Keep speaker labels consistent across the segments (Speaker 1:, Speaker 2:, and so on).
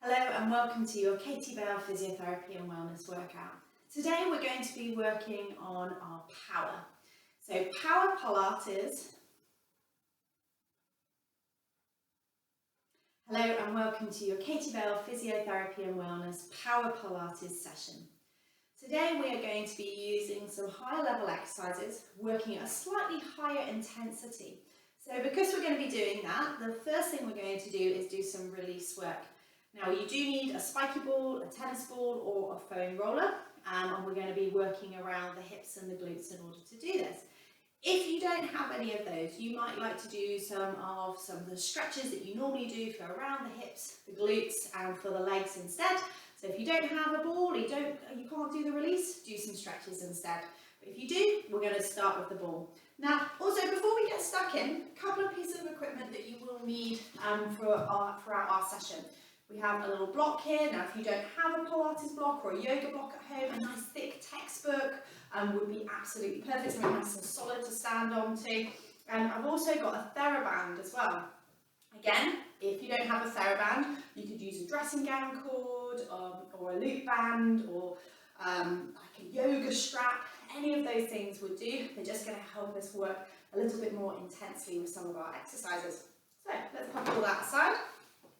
Speaker 1: Hello and welcome to your Katie Bell Physiotherapy and Wellness workout. Today we're going to be working on our power. So power Pilates. Hello and welcome to your Katie Bell Physiotherapy and Wellness Power Pilates session. Today we are going to be using some high level exercises, working at a slightly higher intensity. So because we're going to be doing that, the first thing we're going to do is do some release work. Now you do need a spiky ball, a tennis ball or a foam roller, and we're going to be working around the hips and the glutes in order to do this. If you don't have any of those, you might like to do some of the stretches that you normally do for around the hips, the glutes and for the legs instead. So if you don't have a ball, you can't do the release, do some stretches instead. But if you do, we're going to start with the ball. Now, also before we get stuck in, a couple of pieces of equipment that you will need throughout our session. We have a little block here. Now, if you don't have a Pilates block or a yoga block at home, a nice thick textbook would be absolutely perfect. So nice and solid to stand onto. And I've also got a TheraBand as well. Again, if you don't have a TheraBand, you could use a dressing gown cord or a loop band or like a yoga strap. Any of those things would do. They're just going to help us work a little bit more intensely with some of our exercises. So let's pop all that aside.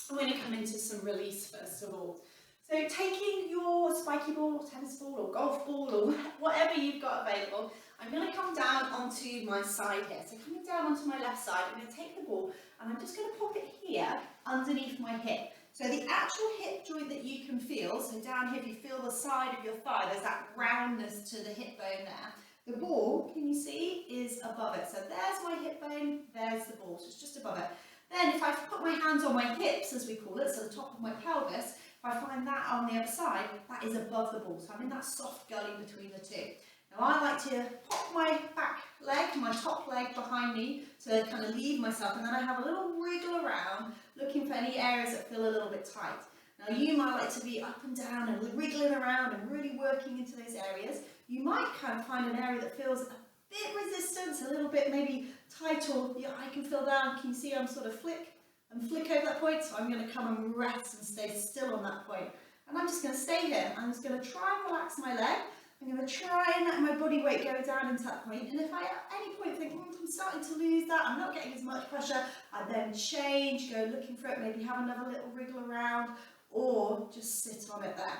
Speaker 1: I'm going to come into some release first of all. So taking your spiky ball, tennis ball or golf ball or whatever you've got available, I'm going to come down onto my side here. So coming down onto my left side, I'm going to take the ball and I'm just going to pop it here underneath my hip. So the actual hip joint that you can feel, so down here if you feel the side of your thigh, there's that roundness to the hip bone there. The ball, can you see, is above it. So there's my hip bone, there's the ball, so it's just above it. Then if I put my hands on my hips, as we call it, so the top of my pelvis, if I find that on the other side, that is above the ball. So I'm in that soft gully between the two. Now I like to pop my back leg, my top leg behind me to kind of leave myself, and then I have a little wriggle around looking for any areas that feel a little bit tight. Now you might like to be up and down and wriggling around and really working into those areas. You might kind of find an area that feels a bit resistance, a little bit maybe tight, or your eye can feel down. Can you see I'm sort of flick over that point? So I'm going to come and rest and stay still on that point. And I'm just going to stay here. I'm just going to try and relax my leg. I'm going to try and let my body weight go down into that point. And if I at any point think, I'm starting to lose that, I'm not getting as much pressure, I then change, go looking for it, maybe have another little wriggle around, or just sit on it there.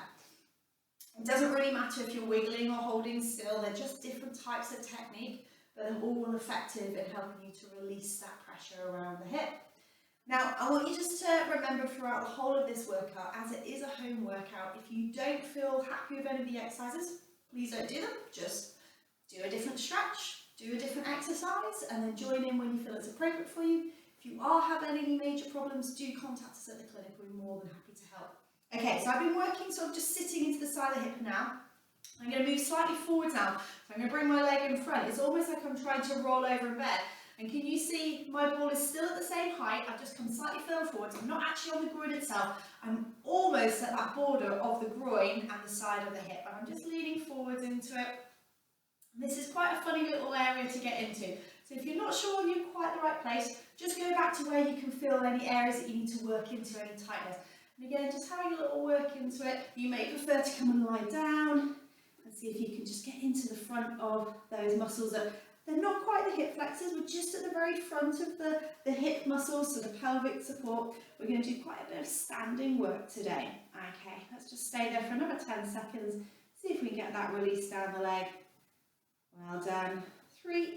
Speaker 1: It doesn't really matter if you're wiggling or holding still, they're just different types of technique, but they're all effective in helping you to release that pressure around the hip. Now, I want you just to remember throughout the whole of this workout, as it is a home workout, if you don't feel happy with any of the exercises, please don't do them. Just do a different stretch, do a different exercise, and then join in when you feel it's appropriate for you. If you are having any major problems, do contact us at the clinic. We're more than happy to help. Okay, so I've been working sort of just sitting into the side of the hip now. I'm going to move slightly forwards now. So I'm going to bring my leg in front. It's almost like I'm trying to roll over in bed. And can you see my ball is still at the same height? I've just come slightly further forwards. I'm not actually on the groin itself. I'm almost at that border of the groin and the side of the hip. And I'm just leaning forwards into it. This is quite a funny little area to get into. So if you're not sure you're quite the right place, just go back to where you can feel any areas that you need to work into, any tightness. And again, just having a little work into it. You may prefer to come and lie down and see if you can just get into the front of those muscles that they're not quite the hip flexors, we're just at the very front of the hip muscles, so the pelvic support. We're going to do quite a bit of standing work today. Okay, let's just stay there for another 10 seconds, see if we can get that release down the leg. Well done. 3,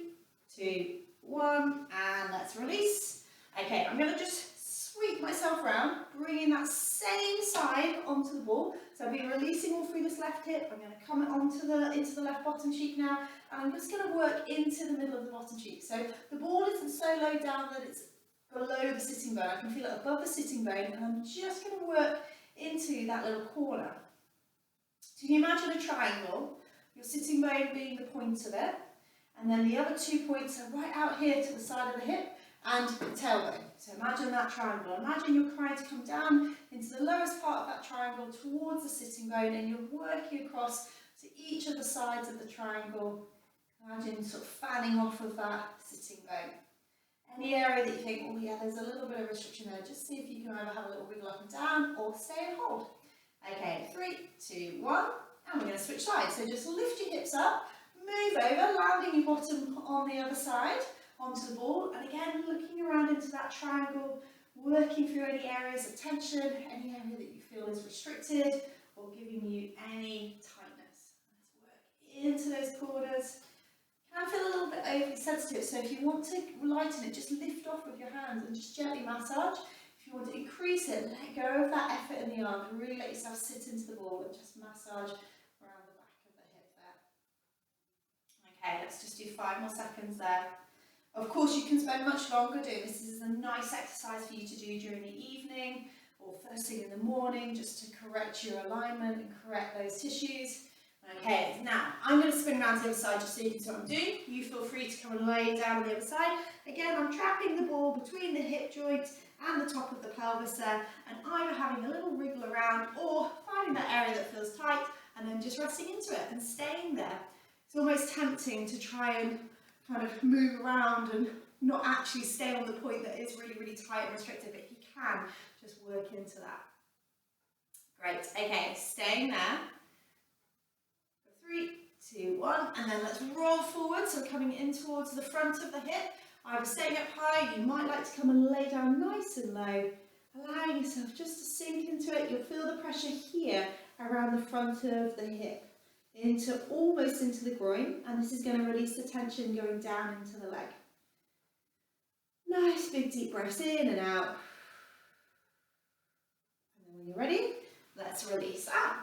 Speaker 1: 2, 1, and let's release. Okay, I'm going to just sweep myself around, bringing that same side onto the ball. So I'll be releasing all through this left hip. I'm going to come into the left bottom cheek now, and I'm just going to work into the middle of the bottom cheek. So the ball isn't so low down that it's below the sitting bone. I can feel it above the sitting bone, and I'm just going to work into that little corner. So you imagine a triangle, your sitting bone being the point of it, and then the other 2 points are right out here to the side of the hip and the tailbone. So imagine that triangle. Imagine you're trying to come down into the lowest part of that triangle towards the sitting bone, and you're working across to each of the sides of the triangle. Imagine sort of fanning off of that sitting bone. Any area that you think, oh yeah, there's a little bit of restriction there, just see if you can either have a little wiggle up and down or stay and hold. Okay, 3, 2, 1, and we're going to switch sides. So just lift your hips up, move over, landing your bottom on the other side onto the ball, and again looking around into that triangle, working through any areas of tension, any area that you feel is restricted or giving you any tightness. Let's work into those corners. Can feel a little bit overly sensitive, so if you want to lighten it, just lift off with your hands and just gently massage. If you want to increase it, let go of that effort in the arm and really let yourself sit into the ball and just massage around the back of the hip there. Okay, let's just do 5 more seconds there. Of course, you can spend much longer doing this. This is a nice exercise for you to do during the evening or first thing in the morning, just to correct your alignment and correct those tissues. Okay, now I'm going to spin around to the other side just so you can see what I'm doing. You feel free to come and lay down on the other side. Again, I'm trapping the ball between the hip joint and the top of the pelvis there, and either having a little wriggle around or finding that area that feels tight and then just resting into it and staying there. It's almost tempting to try and kind of move around and not actually stay on the point that is really, really tight and restricted, but you can just work into that. Great, okay, staying there. 3, 2, 1, and then let's roll forward, so coming in towards the front of the hip, either staying up high, you might like to come and lay down nice and low, allowing yourself just to sink into it. You'll feel the pressure here around the front of the hip, almost into the groin, and this is going to release the tension going down into the leg. Nice big deep breaths in and out. And then when you're ready, let's release out.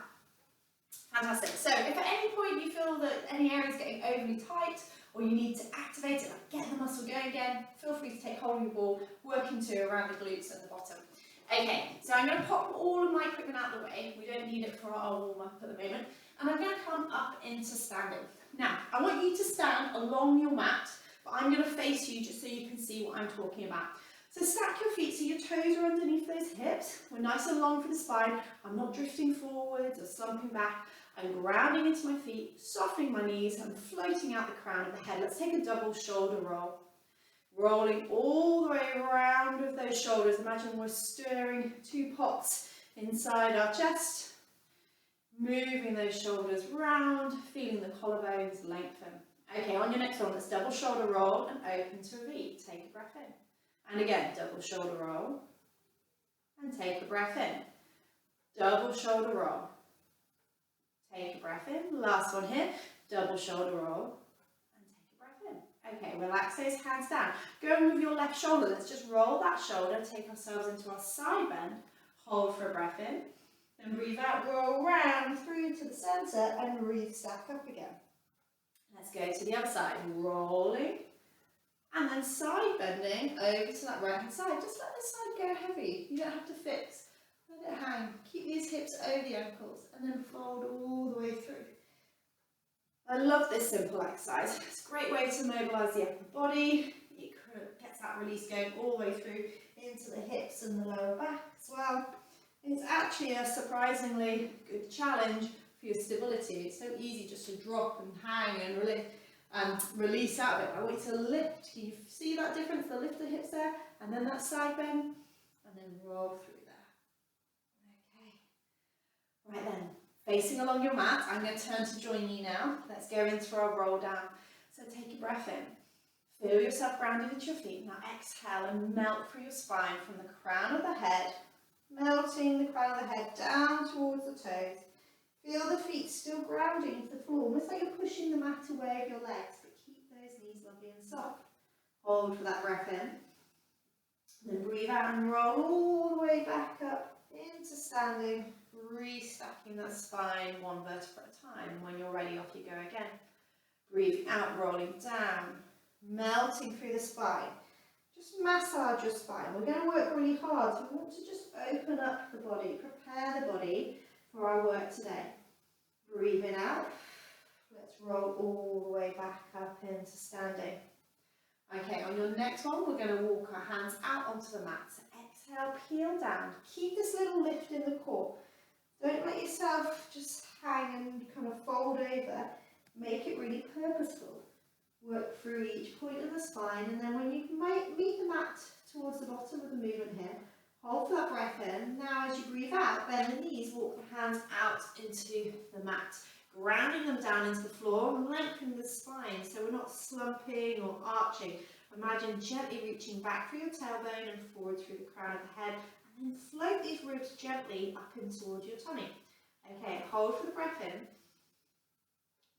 Speaker 1: Fantastic. So if at any point you feel that any area is getting overly tight or you need to activate it, like get the muscle going again, feel free to take hold of your ball, work into around the glutes at the bottom. Okay, so I'm going to pop all of my equipment out of the way. We don't need it for our warm-up at the moment. And I'm going to come up into standing. Now, I want you to stand along your mat, but I'm going to face you just so you can see what I'm talking about. So stack your feet so your toes are underneath those hips. We're nice and long for the spine. I'm not drifting forwards or slumping back. I'm grounding into my feet, softening my knees and floating out the crown of the head. Let's take a double shoulder roll. Rolling all the way around with those shoulders. Imagine we're stirring 2 pots inside our chest. Moving those shoulders round, feeling the collarbones lengthen. Okay, on your next one, let's double shoulder roll and open to a V. Take a breath in. And again, double shoulder roll and take a breath in. Double shoulder roll. Take a breath in. Last one here, double shoulder roll and take a breath in. Okay, relax those hands down. Go with your left shoulder. Let's just roll that shoulder, take ourselves into our side bend. Hold for a breath in. Then breathe out, roll round through to the centre and breathe stack up again. Let's go to the other side. Rolling and then side bending over to that right hand side. Just let this side go heavy. You don't have to fix. Let it hang. Keep these hips over the ankles and then fold all the way through. I love this simple exercise. It's a great way to mobilise the upper body. It gets that release going all the way through into the hips and the lower back as well. It's actually a surprisingly good challenge for your stability. It's so easy just to drop and hang and release out of it. I want you to lift. Can you see that difference? The lift the hips there and then that side bend and then roll through. Right then, facing along your mat, I'm going to turn to join you now. Let's go into our roll down. So take a breath in. Feel yourself grounded into your feet. Now exhale and melt through your spine from the crown of the head, melting the crown of the head down towards the toes. Feel the feet still grounding into the floor, almost like you're pushing the mat away of your legs, but keep those knees lovely and soft. Hold for that breath in. Then breathe out and roll all the way back up into standing. Restacking that spine 1 vertebra at a time. When you're ready, off you go again. Breathing out, rolling down, melting through the spine. Just massage your spine. We're going to work really hard, so we want to just open up the body, prepare the body for our work today. Breathing out. Let's roll all the way back up into standing. Okay, on your next one, we're going to walk our hands out onto the mat. So exhale, peel down. Keep this little lift in the core. Don't let yourself just hang and kind of fold over. Make it really purposeful. Work through each point of the spine, and then when you meet the mat towards the bottom of the movement here, hold for that breath in. Now as you breathe out, bend the knees, walk the hands out into the mat, grounding them down into the floor and lengthening the spine so we're not slumping or arching. Imagine gently reaching back through your tailbone and forward through the crown of the head, and then float these ribs gently up in towards your tummy. Okay, hold for the breath in.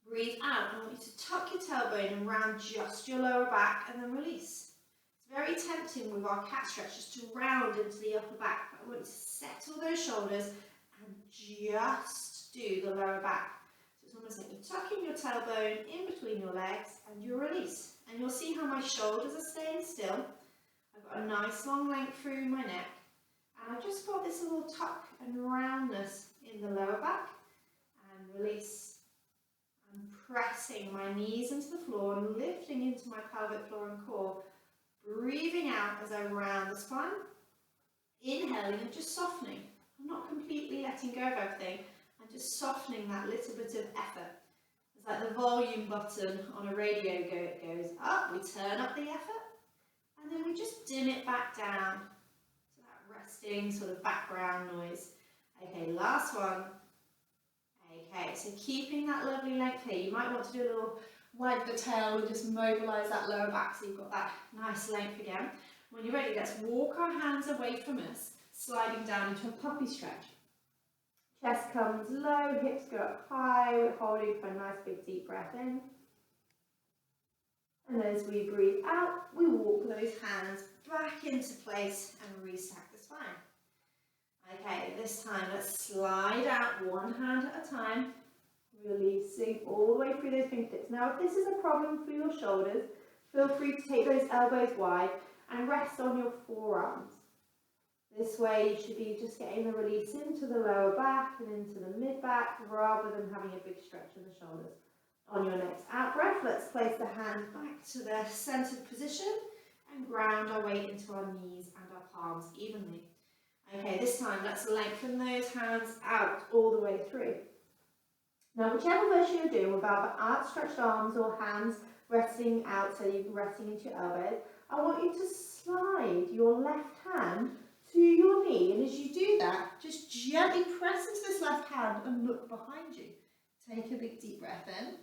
Speaker 1: Breathe out. I want you to tuck your tailbone and round just your lower back and then release. It's very tempting with our cat stretch just to round into the upper back, but I want you to settle those shoulders and just do the lower back. So it's almost like you're tucking your tailbone in between your legs and you release. And you'll see how my shoulders are staying still. I've got a nice long length through my neck. And I've just got this little tuck and roundness in the lower back. And release. I'm pressing my knees into the floor and lifting into my pelvic floor and core. Breathing out as I round the spine. Inhaling and just softening. I'm not completely letting go of everything. I'm just softening that little bit of effort. It's like the volume button on a radio goes up, we turn up the effort, and then we just dim it back down to that resting sort of background noise. Okay, last one. Okay, so keeping that lovely length here, you might want to do a little wag the tail and just mobilise that lower back so you've got that nice length again. When you're ready, let's walk our hands away from us, sliding down into a puppy stretch. Chest comes low, hips go up high, we're holding for a nice big deep breath in. And as we breathe out, we walk those hands back into place and restack the spine. Okay, this time let's slide out one hand at a time, releasing all the way through those fingertips. Now if this is a problem for your shoulders, feel free to take those elbows wide and rest on your forearms. This way you should be just getting the release into the lower back and into the mid-back rather than having a big stretch in the shoulders. On your next out breath, let's place the hand back to their centered position and ground our weight into our knees and our palms evenly. Okay, this time let's lengthen those hands out all the way through. Now whichever version you're doing, with either outstretched arms or hands resting out so you're resting into your elbows, I want you to slide your left hand to your knee, and as you do that, just gently press into this left hand and look behind you. Take a big deep breath in.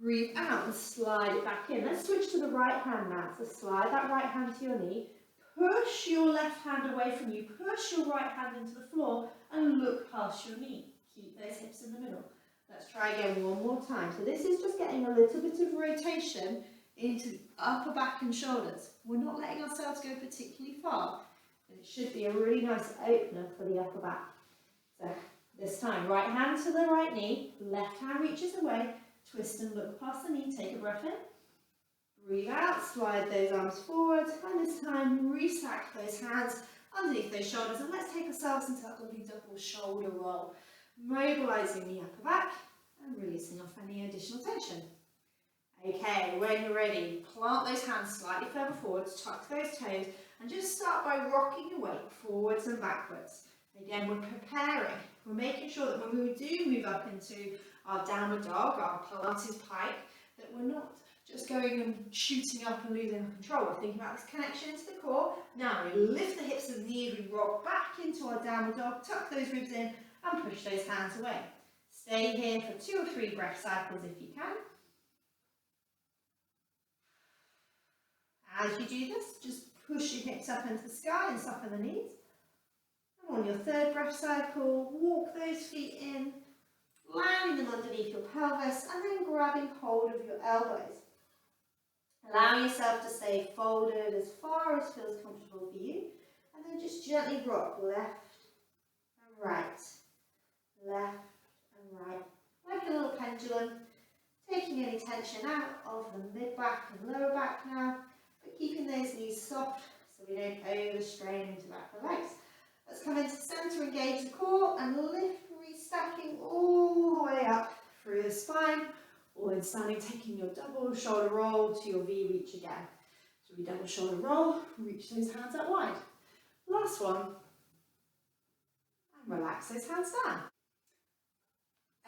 Speaker 1: Breathe out and slide it back in. Let's switch to the right hand now. So slide that right hand to your knee. Push your left hand away from you. Push your right hand into the floor and look past your knee. Keep those hips in the middle. Let's try again one more time. So this is just getting a little bit of rotation into the upper back and shoulders. We're not letting ourselves go particularly far. It should be a really nice opener for the upper back. So this time, right hand to the right knee, left hand reaches away, twist and look past the knee, take a breath in. Breathe out, slide those arms forward, and this time restack those hands underneath those shoulders, and let's take ourselves into that lovely double shoulder roll, mobilising the upper back and releasing off any additional tension. Okay, when you're ready, plant those hands slightly further forwards, tuck those toes, and just start by rocking your weight forwards and backwards. Again, we're preparing. We're making sure that when we do move up into our downward dog, our Pilates pike, that we're not just going and shooting up and losing control. We're thinking about this connection into the core. Now we lift the hips and knees, we rock back into our downward dog, tuck those ribs in and push those hands away. Stay here for 2 or 3 breath cycles if you can. As you do this, just push your hips up into the sky and soften the knees. And on your 3rd breath cycle, walk those feet in, landing them underneath your pelvis and then grabbing hold of your elbows. Allow yourself to stay folded as far as feels comfortable for you, and then just gently rock left and right, left and right, like a little pendulum, taking any tension out of the mid-back and lower back now, but keeping those knees soft so we don't overstrain into back of the legs. Let's come into centre, engage the core, and lift, restacking all the way up through the spine, or in standing, taking your double shoulder roll to your V reach again. So we double shoulder roll, reach those hands out wide. Last one, and relax those hands down.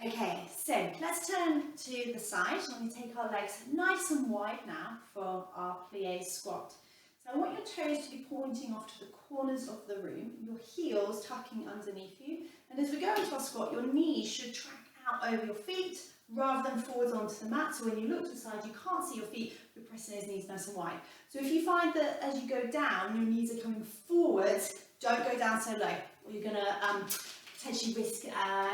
Speaker 1: Okay, so let's turn to the side. We're going to take our legs nice and wide now for our plie squat. So I want your toes to be pointing off to the corners of the room, your heels tucking underneath you. And as we go into our squat, your knees should track out over your feet rather than forwards onto the mat. So when you look to the side, you can't see your feet, you're pressing those knees nice and wide. So if you find that as you go down, your knees are coming forwards, don't go down so low, or you're going to potentially risk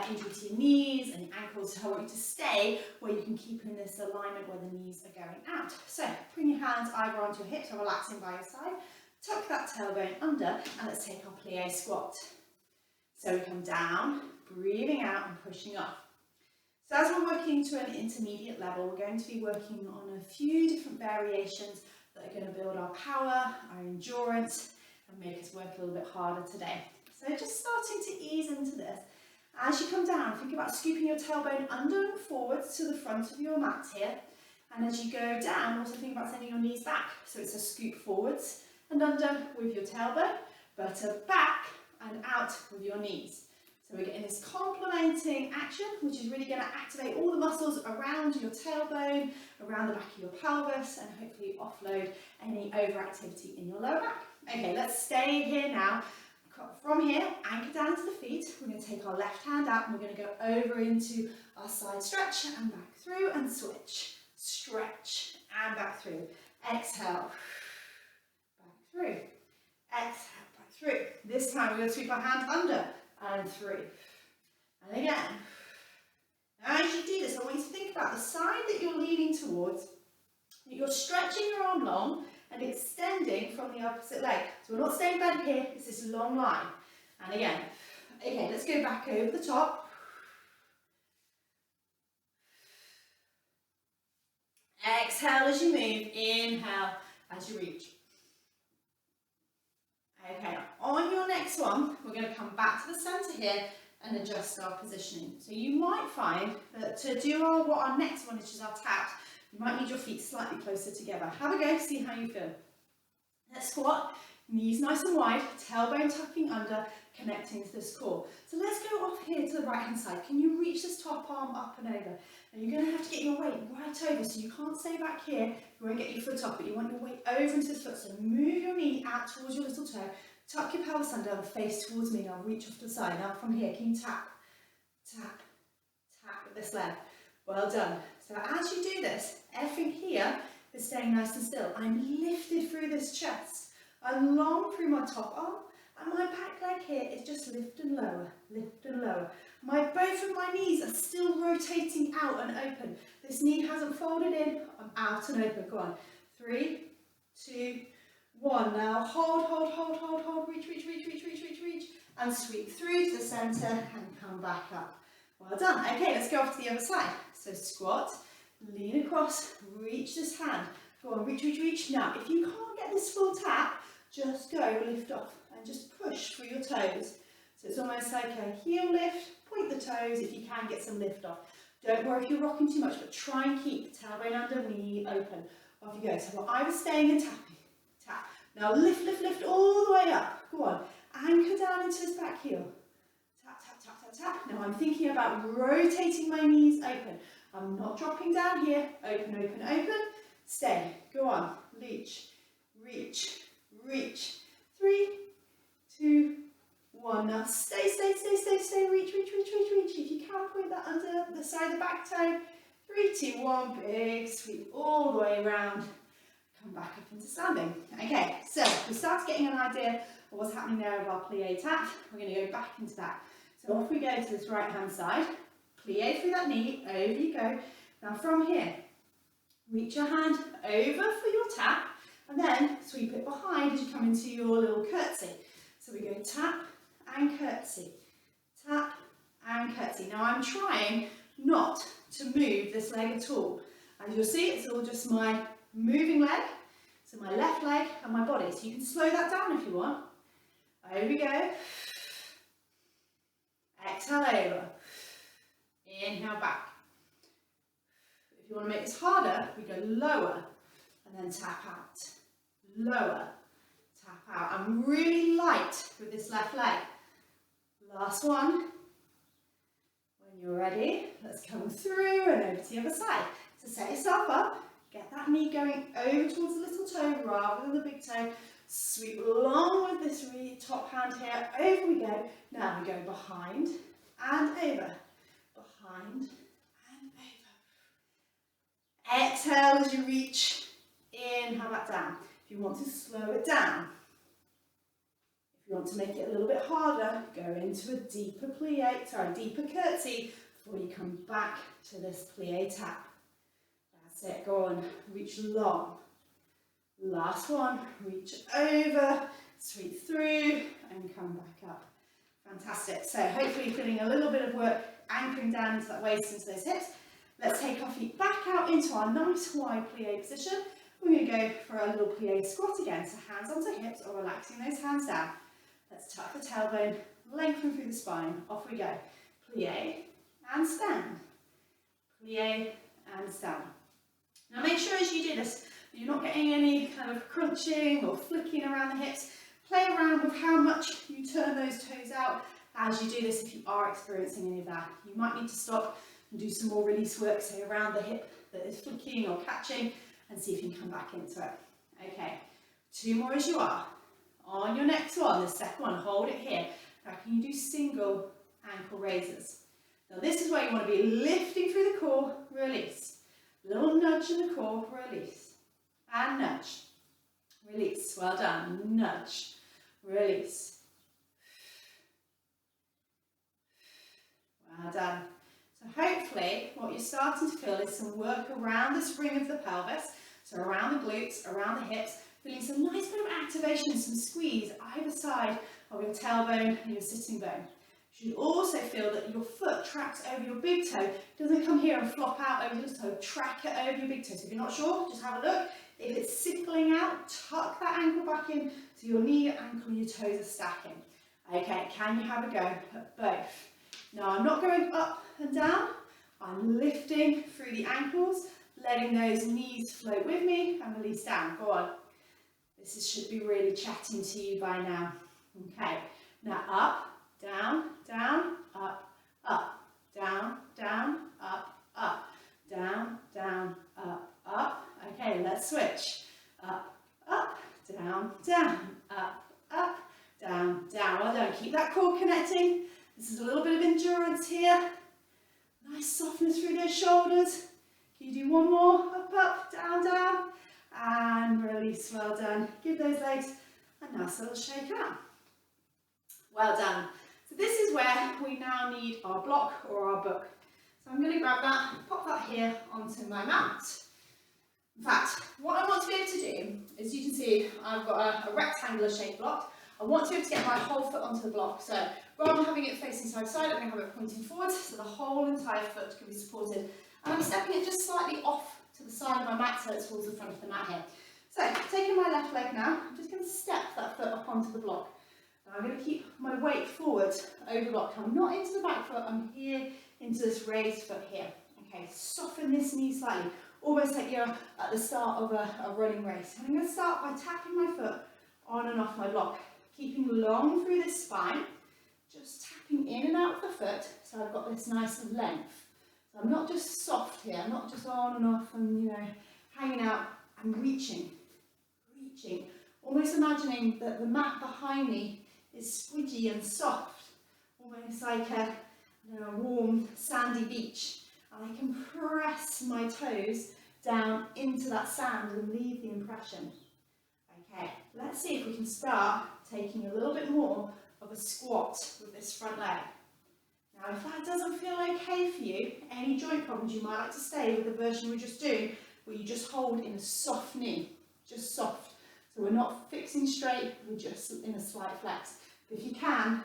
Speaker 1: injury to your knees and your ankles. So I want you to stay where you can keep in this alignment where the knees are going out. So bring your hands either onto your hips or relaxing by your side. Tuck that tailbone under and let's take our plie squat. So we come down, breathing out and pushing up. So as we're working to an intermediate level, we're going to be working on a few different variations that are going to build our power, our endurance, and make us work a little bit harder today. So just starting to ease into this. As you come down, think about scooping your tailbone under and forwards to the front of your mat here. And as you go down, also think about sending your knees back. So it's a scoop forwards and under with your tailbone, but back and out with your knees. So we're getting this complementing action, which is really going to activate all the muscles around your tailbone, around the back of your pelvis, and hopefully offload any overactivity in your lower back. Okay, let's stay here now. From here, anchor down to the feet. We're going to take our left hand out and we're going to go over into our side stretch and back through and switch. Stretch and back through. Exhale, back through. Exhale, back through. This time we're going to sweep our hands under and through. And again. Now as you do this, I want you to think about the side that you're leaning towards. You're stretching your arm long and extending from the opposite leg. So we're not staying bent here, it's this long line. And again. Okay, let's go back over the top. Exhale as you move, inhale as you reach. Okay, on your next one, we're going to come back to the centre here and adjust our positioning. So you might find that to do our next one, which is our taps, you might need your feet slightly closer together. Have a go, see how you feel. Let's squat, knees nice and wide, tailbone tucking under, connecting to this core. So let's go off here to the right hand side. Can you reach this top arm up and over? And you're going to have to get your weight right over, so you can't stay back here. You won't get your foot up, but you want your weight over into this foot. So move your knee out towards your little toe, tuck your pelvis under, and face towards me. Now reach off to the side. Now from here, can you tap, tap, tap with this leg? Well done. So as you do this, everything here is staying nice and still. I'm lifted through this chest. I'm long through my top arm, and my back leg here is just lift and lower, lift and lower. Both of my knees are still rotating out and open. This knee hasn't folded in, I'm out and open. Go on. 3, 2, 1. Now hold, hold, hold, hold, hold. Reach, reach, reach, reach, reach, reach, reach. And sweep through to the centre and come back up. Well done. Okay, let's go off to the other side. So squat, lean across, reach this hand. Go on, reach, reach, reach. Now, if you can't get this full tap, just go lift off and just push through your toes. So it's almost like a heel lift, point the toes if you can get some lift off. Don't worry if you're rocking too much, but try and keep tailbone under, knee open. Off you go. So I was staying and tapping. Tap. Now lift, lift, lift all the way up. Go on. Anchor down into this back heel. Tap, tap, tap, tap, tap. Now I'm thinking about rotating my knees open. I'm not dropping down here. Open, open, open. Stay. Go on. Reach, reach, reach. 3, 2, 1. Now stay, stay, stay, stay, stay. Reach, reach, reach, reach, reach. If you can, point that under the side of the back toe. 3, 2, 1. Big sweep all the way around. Come back up into standing. Okay, so we start getting an idea of what's happening there with our plie tap. We're going to go back into that. So off we go to this right hand side. Plie through that knee. Over you go. Now from here, reach your hand over for your tap. And then sweep it behind as you come into your little curtsy. So we go tap and curtsy, tap and curtsy. Now I'm trying not to move this leg at all. As you'll see, it's all just my moving leg, so my left leg and my body. So you can slow that down if you want. Over we go. Exhale over. Inhale back. If you want to make this harder, we go lower and then tap out. Lower, tap out. I'm really light with this left leg. Last one. When you're ready, let's come through and over to the other side. So set yourself up, get that knee going over towards the little toe rather than the big toe. Sweep along with this really top hand here, over we go. Now we go behind and over, behind and over. Exhale as you reach, inhale back down. If you want to slow it down, if you want to make it a little bit harder, go into a deeper deeper curtsy before you come back to this plie tap. That's it, go on, reach long. Last one, reach over, sweep through and come back up. Fantastic. So hopefully you're feeling a little bit of work anchoring down into that waist, into those hips. Let's take our feet back out into our nice wide plie position. We're going to go for a little plie squat again, so hands onto hips or relaxing those hands down. Let's tuck the tailbone, lengthen through the spine, off we go. Plie and stand, plie and stand. Now make sure as you do this, you're not getting any kind of crunching or flicking around the hips. Play around with how much you turn those toes out as you do this if you are experiencing any of that. You might need to stop and do some more release work, say around the hip that is flicking or catching, and see if you can come back into it. Okay, 2 more as you are. On your next one, the second one, hold it here. Now can you do single ankle raises? Now this is where you want to be lifting through the core, release. Little nudge in the core, release. And nudge, release, well done, nudge, release, well done. So hopefully what you're starting to feel is some work around this ring of the pelvis, so around the glutes, around the hips, feeling some nice bit of activation, some squeeze either side of your tailbone and your sitting bone. You should also feel that your foot tracks over your big toe, doesn't come here and flop out over your toe, track it over your big toe. So if you're not sure, just have a look. If it's sickling out, tuck that ankle back in so your knee, your ankle and your toes are stacking. Okay, can you have a go at both? Now I'm not going up and down, I'm lifting through the ankles, letting those knees float with me and release down. Go on. Should be really chatting to you by now. Okay, now up, down, down, up, up, down, down, up, up, down, down, up, up. Okay, let's switch. Up, up, down, down, up, up, down, down. Well done. Keep that core connecting. This is a little bit of endurance here. Nice softness through those shoulders. Can you do one more? Up, up, down, down. And release. Well done. Give those legs a nice little shake out. Well done. So this is where we now need our block or our book. So I'm going to grab that, pop that here onto my mat. In fact, what I want to be able to do is, you can see I've got a rectangular shaped block. I want to be able to get my whole foot onto the block. So rather than having it facing side to side, I'm going to have it pointing forward so the whole entire foot can be supported. And I'm stepping it just slightly off to the side of my mat so it's towards the front of the mat here. So taking my left leg now, I'm just going to step that foot up onto the block. Now I'm going to keep my weight forward over the block. I'm not into the back foot, I'm here into this raised foot here. Okay, soften this knee slightly. Almost like you're at the start of a running race. And I'm going to start by tapping my foot on and off my block, keeping long through this spine, just tapping in and out of the foot so I've got this nice length. So I'm not just soft here, I'm not just on and off and hanging out, I'm reaching, almost imagining that the mat behind me is squidgy and soft, almost like a warm sandy beach. And I can press my toes down into that sand and leave the impression. Okay, let's see if we can start taking a little bit more of a squat with this front leg. Now if that doesn't feel okay for you, any joint problems, you might like to stay with the version we're just doing, where you just hold in a soft knee, just soft. So we're not fixing straight, we're just in a slight flex. But if you can,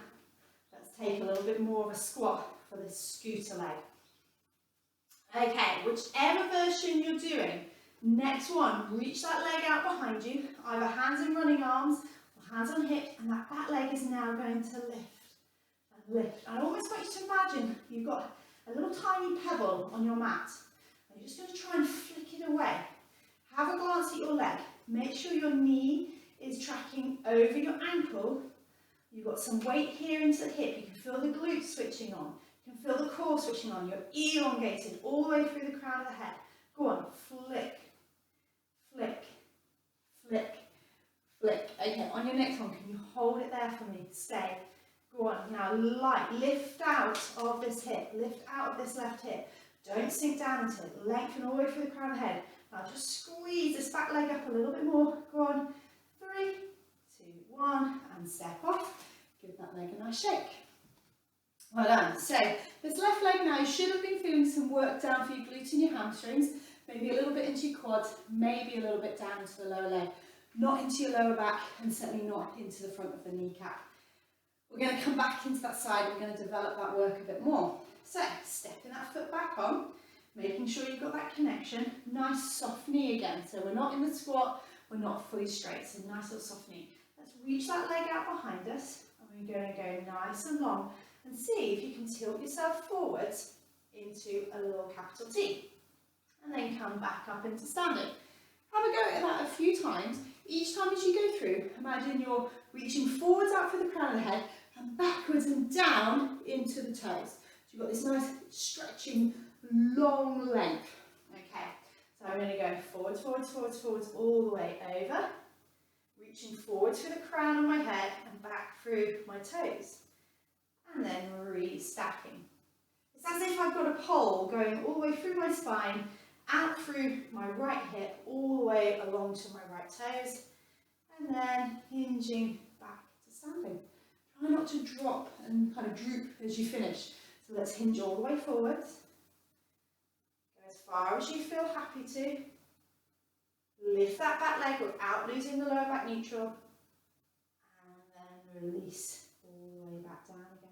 Speaker 1: let's take a little bit more of a squat for this scooter leg. Okay, whichever version you're doing, next one, reach that leg out behind you, either hands in running arms or hands on hips, and that back leg is now going to lift and lift. And I almost want you to imagine you've got a little tiny pebble on your mat, and you're just going to try and flick it away. Have a glance at your leg. Make sure your knee is tracking over your ankle. You've got some weight here into the hip. You can feel the glutes switching on. You can feel the core switching on. You're elongated all the way through the crown of the head. Go on, flick, flick, flick, flick. Okay, on your next one, can you hold it there for me? Stay. Go on, now light, lift out of this hip, lift out of this left hip. Don't sink down into it, lengthen all the way through the crown of the head. Now just squeeze this back leg up a little bit more. Go on, 3, 2, 1, and step off. Give that leg a nice shake. Well done. So this left leg now, you should have been feeling some work down for your glutes and your hamstrings, maybe a little bit into your quads, maybe a little bit down into the lower leg, not into your lower back, and certainly not into the front of the kneecap. We're going to come back into that side, we're going to develop that work a bit more. So, stepping that foot back on, making sure you've got that connection, nice soft knee again. So we're not in the squat, we're not fully straight, so nice little soft knee. Let's reach that leg out behind us, and we're going to go nice and long, and see if you can tilt yourself forwards into a little capital T. And then come back up into standing. Have a go at that a few times. Each time as you go through, imagine you're reaching forwards out through the crown of the head, and backwards and down into the toes. So you've got this nice stretching, long length. Okay, so I'm going to go forwards, forwards, forwards, forwards, all the way over. Reaching forward through the crown of my head and back through my toes. And then restacking. It's as if I've got a pole going all the way through my spine, out through my right hip, all the way along to my right toes. And then hinging back to standing. Try not to drop and kind of droop as you finish. So let's hinge all the way forwards. Go as far as you feel happy to. Lift that back leg without losing the lower back neutral. And then release all the way back down again.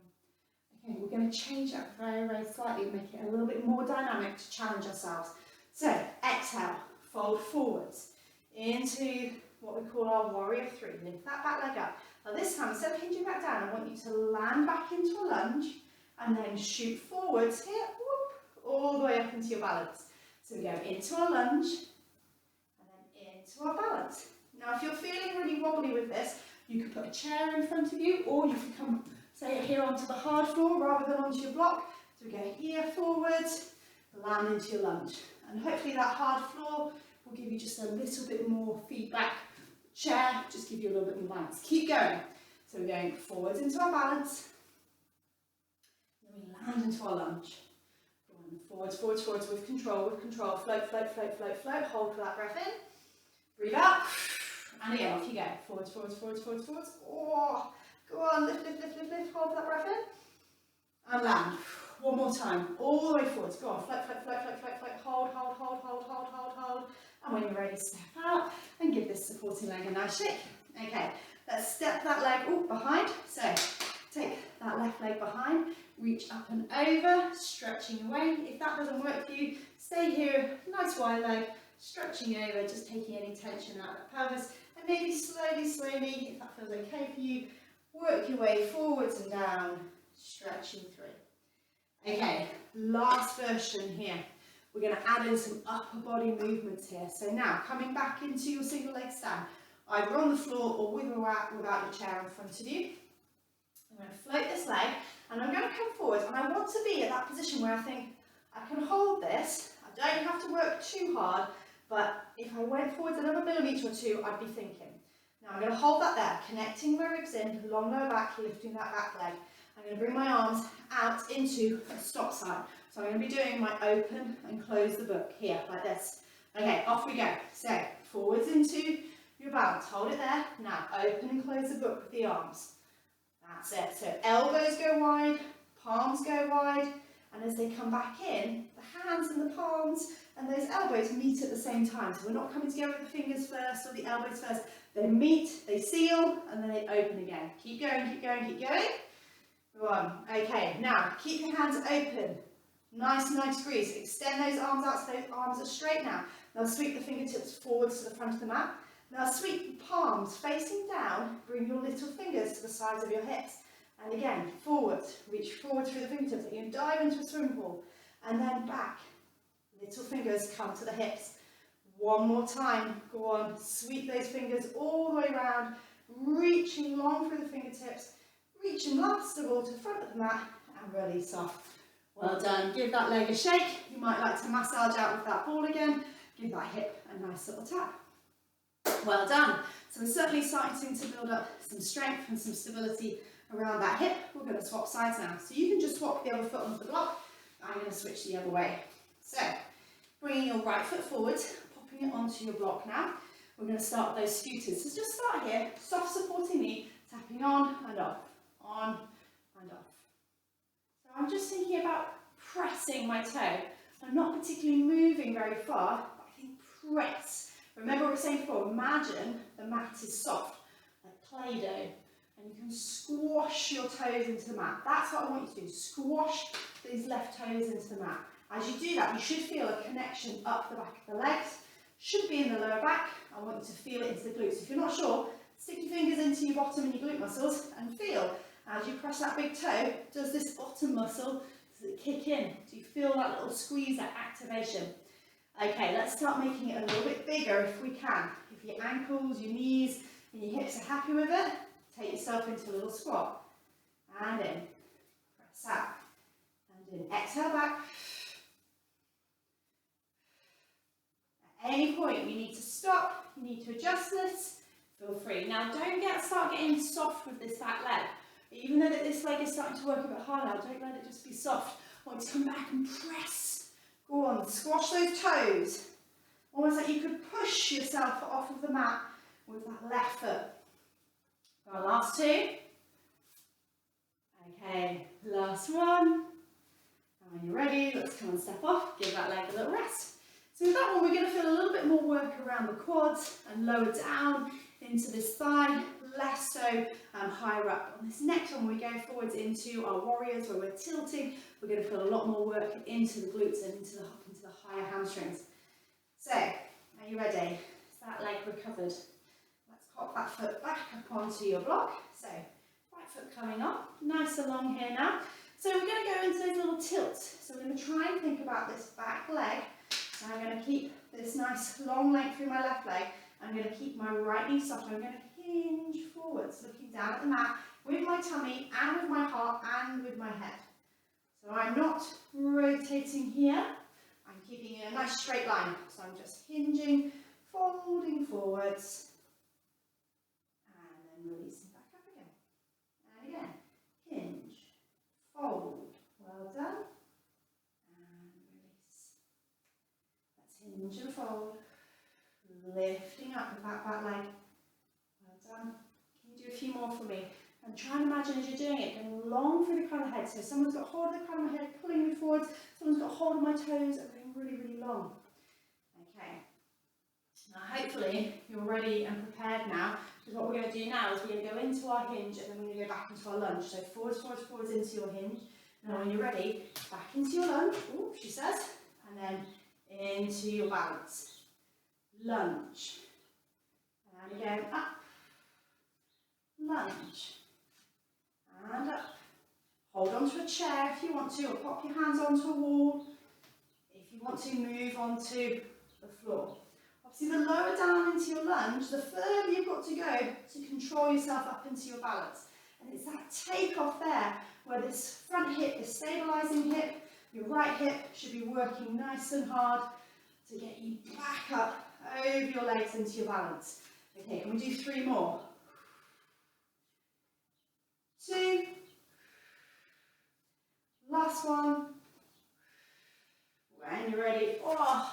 Speaker 1: Okay, we're going to change that very, very slightly and make it a little bit more dynamic to challenge ourselves. So, exhale, fold forwards into what we call our warrior 3. Lift that back leg up. Now this time, instead of hinging back down, I want you to land back into a lunge and then shoot forwards here, whoop, all the way up into your balance. So we go into our lunge and then into our balance. Now if you're feeling really wobbly with this, you could put a chair in front of you, or you could come, say, here onto the hard floor rather than onto your block. So we go here forwards, land into your lunge. And hopefully that hard floor will give you just a little bit more feedback. Chair, just give you a little bit more balance. Keep going. So we're going forwards into our balance. Then we land into our lunge. Going forwards, forwards, forwards with control, with control. Float, float, float, float, float. Hold for that breath in. Breathe out. And again, off you go. Forwards, forwards, forwards, forwards, forwards. Oh, go on, lift, lift, lift, lift, lift. Hold for that breath in. And land. One more time. All the way forwards. Go on. Float, float, float, float, float, float. Hold, hold, hold, hold, hold, hold, hold. And when you're ready, step out and give this supporting leg a nice shake. Okay, let's step that leg behind. So take that left leg behind, reach up and over, stretching away. If that doesn't work for you, stay here, nice wide leg, stretching over, just taking any tension out of the pelvis. And maybe slowly, slowly, if that feels okay for you, work your way forwards and down, stretching through. Okay, last version here. We're going to add in some upper body movements here. So now, coming back into your single leg stand, either on the floor or with or without your chair in front of you. I'm going to float this leg, and I'm going to come forward, and I want to be at that position where I think, I can hold this, I don't have to work too hard, but if I went forwards another millimetre or two, I'd be thinking. Now I'm going to hold that there, connecting my ribs in, long lower back, lifting that back leg. I'm going to bring my arms out into a stop sign. So I'm going to be doing my open and close the book here, like this. Okay, off we go. So, forwards into your balance. Hold it there. Now, open and close the book with the arms. That's it. So, elbows go wide, palms go wide, and as they come back in, the hands and the palms and those elbows meet at the same time. So we're not coming together with the fingers first or the elbows first. They meet, they seal, and then they open again. Keep going, keep going, keep going. Go on. Okay, now, keep your hands open. Nice 90 degrees. Extend those arms out so those arms are straight now. Now sweep the fingertips forwards to the front of the mat. Now sweep the palms facing down. Bring your little fingers to the sides of your hips. And again, forwards. Reach forward through the fingertips. You can dive into a swimming pool. And then back. Little fingers come to the hips. One more time. Go on. Sweep those fingers all the way around. Reaching long through the fingertips. Reaching last of all to the front of the mat. And release off. Well done. Give that leg a shake. You might like to massage out with that ball again. Give that hip a nice little tap. Well done. So we're certainly starting to build up some strength and some stability around that hip. We're going to swap sides now. So you can just swap the other foot onto the block. I'm going to switch the other way. So bringing your right foot forward, popping it onto your block now. We're going to start those scooters. So just start here, soft supporting knee, tapping on and off, on and off. So I'm just thinking about pressing my toe. I'm not particularly moving very far, but I think press. Remember what we were saying before, imagine the mat is soft, like Play-Doh, and you can squash your toes into the mat. That's what I want you to do, squash these left toes into the mat. As you do that, you should feel a connection up the back of the legs, should be in the lower back. I want you to feel it into the glutes. If you're not sure, stick your fingers into your bottom and your glute muscles and feel, as you press that big toe, does this bottom muscle, does it kick in? Do you feel that little squeeze, that activation? Okay, let's start making it a little bit bigger if we can. If your ankles, your knees and your hips are happy with it, take yourself into a little squat. And in. Press out. And in. Exhale back. At any point you need to stop, you need to adjust this, feel free. Now don't start getting soft with this back leg. Even though that this leg is starting to work a bit hard now, don't let it just be soft. I want you to come back and press. Go on, squash those toes. Almost like you could push yourself off of the mat with that left foot. Our last two. Okay, last one. And when you're ready, let's come and step off. Give that leg a little rest. So with that one, we're going to feel a little bit more work around the quads and lower down into this thigh, less so higher up. On this next one, we go forwards into our warriors where we're tilting. We're going to feel a lot more work into the glutes and into the higher hamstrings. So, are you ready? Is that leg recovered? Let's pop that foot back up onto your block. So, right foot coming up, nice and long here now. So we're going to go into those little tilts. So we're going to try and think about this back leg. So I'm going to keep this nice long length through my left leg. I'm going to keep my right knee soft. I'm going to hinge forwards, looking down at the mat with my tummy and with my heart and with my head. So I'm not rotating here. I'm keeping a nice straight line. So I'm just hinging, folding forwards, and then releasing back up again. And again, hinge, fold. Well done. And release. Let's hinge and fold. Lifting up with that back leg. Well done. Can you do a few more for me? And try and imagine as you're doing it, going long through the crown of the head. So someone's got hold of the crown of my head, pulling me forwards. Someone's got hold of my toes and going really, really long. Okay. Now hopefully you're ready and prepared now. Because what we're going to do now is we're going to go into our hinge and then we're going to go back into our lunge. So forwards, forwards, forwards into your hinge. Now when you're ready, back into your lunge. Ooh, she says. And then into your balance. Lunge. And again, up. Lunge. And up. Hold onto a chair if you want to, or pop your hands onto a wall. If you want to, move onto the floor. Obviously, the lower down into your lunge, the further you've got to go to control yourself up into your balance. And it's that takeoff there, where this front hip, this stabilising hip, your right hip should be working nice and hard to get you back up over your legs into your balance. Okay, can we do 3 more? 2. Last one. When you're ready,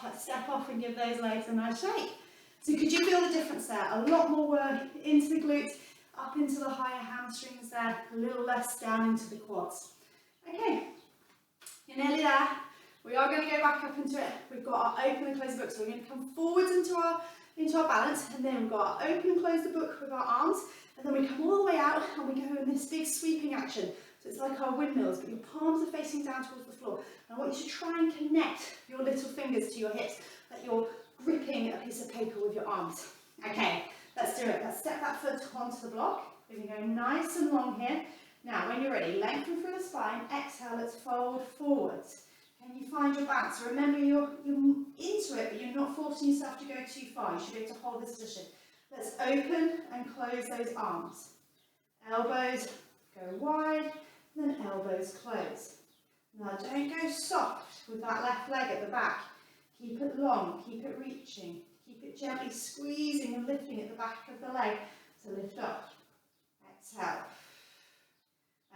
Speaker 1: let's step off and give those legs a nice shake. So could you feel the difference there? A lot more work into the glutes, up into the higher hamstrings there, a little less down into the quads. Okay, you're nearly there. We are going to go back up into it. We've got our open and close the book, so we're going to come forwards into our balance, and then we've got our open and close the book with our arms, and then we come all the way out and we go in this big sweeping action. So it's like our windmills, but your palms are facing down towards the floor. And I want you to try and connect your little fingers to your hips, like you're gripping a piece of paper with your arms. Okay, let's do it. Let's step that foot onto the block. We're going to go nice and long here. Now, when you're ready, lengthen through the spine. Exhale, let's fold forwards. Can you find your balance? So remember, you're into it, but you're not forcing yourself to go too far. You should be able to hold this position. Let's open and close those arms. Elbows go wide, then elbows close. Now don't go soft with that left leg at the back. Keep it long, keep it reaching, keep it gently squeezing and lifting at the back of the leg to lift up. Exhale.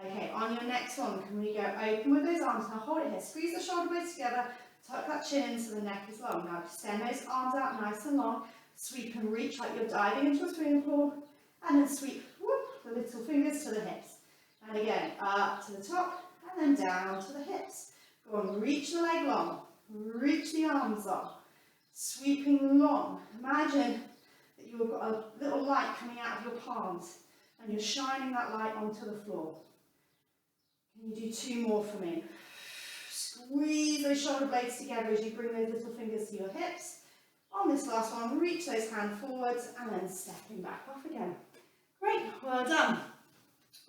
Speaker 1: Okay, on your next one, can we go open with those arms? Now hold it here, squeeze the shoulder blades together, tuck that chin in so the neck is long. Now extend those arms out nice and long, sweep and reach like you're diving into a swimming pool, and then sweep, whoop, the little fingers to the hips. And again, up to the top, and then down to the hips. Go and reach the leg long, reach the arms long, sweeping long. Imagine that you've got a little light coming out of your palms, and you're shining that light onto the floor. Can you do 2 more for me? Squeeze those shoulder blades together as you bring those little fingers to your hips. On this last one, reach those hands forwards and then stepping back off again. Great, well done.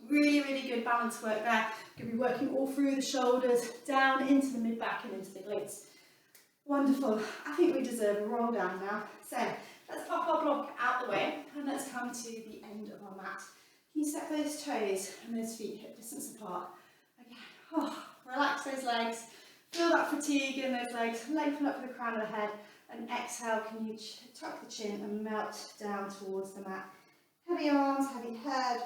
Speaker 1: Really, really good balance work there. You're going to be working all through the shoulders, down into the mid-back and into the glutes. Wonderful. I think we deserve a roll down now. So let's pop our block out the way and let's come to the end of our mat. Can you step those toes and those feet hip distance apart? Again, relax those legs, feel that fatigue in those legs, lengthen up the crown of the head, and exhale, can you tuck the chin and melt down towards the mat. Heavy arms, heavy head,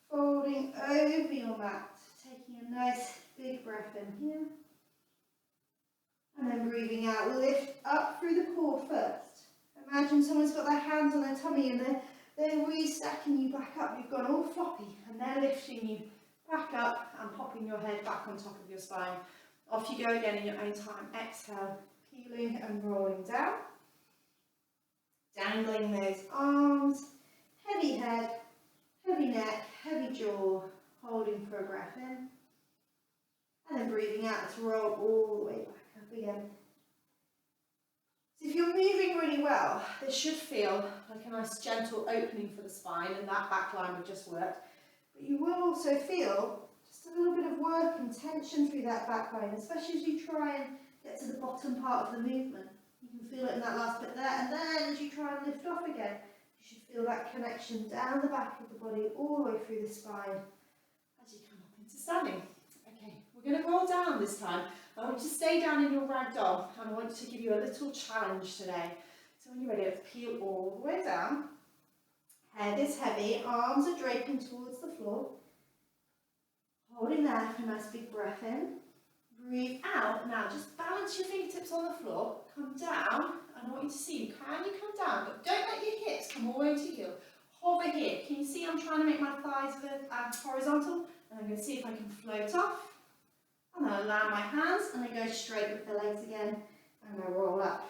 Speaker 1: folding over your mat, taking a nice big breath in here, and then breathing out, lift up through the core first. Imagine someone's got their hands on their tummy and they're re-stacking you back up. You've gone all floppy and they're lifting you back up and popping your head back on top of your spine. Off you go again in your own time. Exhale, peeling and rolling down. Dangling those arms, heavy head, heavy neck, heavy jaw, holding for a breath in. And then breathing out to roll all the way back up again. So if you're moving really well, this should feel like a nice gentle opening for the spine and that back line we've just worked. But you will also feel just a little bit of work and tension through that back line, especially as you try and get to the bottom part of the movement. You can feel it in that last bit there, and then as you try and lift off again, you should feel that connection down the back of the body all the way through the spine as you come up into standing. Okay, we're going to roll down this time. I want you to stay down in your ragdoll, and I want to give you a little challenge today. So when you're ready, let's peel all the way down. Head is heavy, arms are draping towards the floor. Holding there for a nice big breath in. Breathe out. Now just balance your fingertips on the floor. Come down, and I want you to see, can you come down? But don't let your hips come all the way to your heel. Hover here. Can you see I'm trying to make my thighs horizontal? And I'm going to see if I can float off. And then I land my hands and I go straight with the legs again and I roll up.